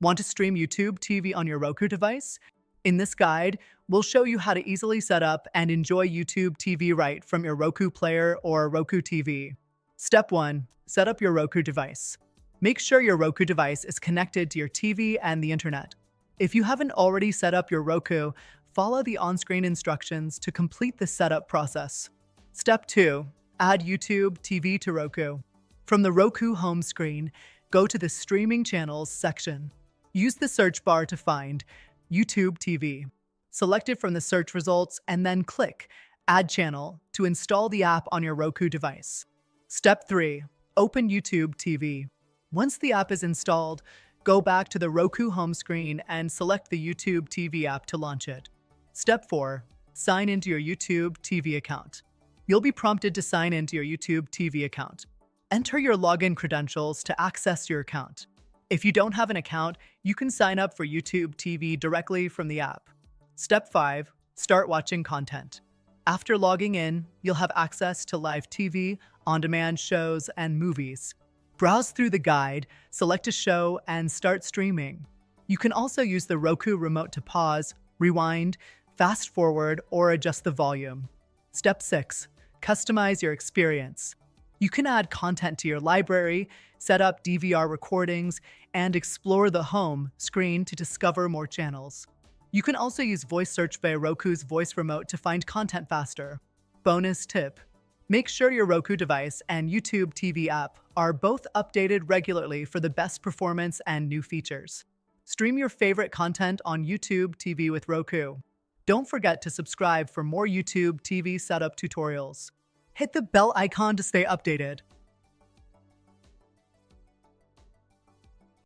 Want to stream YouTube TV on your Roku device? In this guide, we'll show you how to easily set up and enjoy YouTube TV right from your Roku player or Roku TV. Step 1. Set up your Roku device. Make sure your Roku device is connected to your TV and the internet. If you haven't already set up your Roku, follow the on-screen instructions to complete the setup process. Step 2. Add YouTube TV to Roku. From the Roku home screen, go to the Streaming Channels section. Use the search bar to find YouTube TV. Select it from the search results and then click Add Channel to install the app on your Roku device. Step 3. Open YouTube TV. Once the app is installed, go back to the Roku home screen and select the YouTube TV app to launch it. Step 4. Sign into your YouTube TV account. You'll be prompted to sign into your YouTube TV account. Enter your login credentials to access your account. If you don't have an account, you can sign up for YouTube TV directly from the app. Step 5. Start watching content. After logging in, you'll have access to live TV, on-demand shows, and movies. Browse through the guide, select a show, and start streaming. You can also use the Roku remote to pause, rewind, fast forward, or adjust the volume. Step 6. Customize your experience. You can add content to your library, set up DVR recordings, and explore the home screen to discover more channels. You can also use voice search via Roku's voice remote to find content faster. Bonus tip: make sure your Roku device and YouTube TV app are both updated regularly for the best performance and new features. Stream your favorite content on YouTube TV with Roku. Don't forget to subscribe for more YouTube TV setup tutorials. Hit the bell icon to stay updated.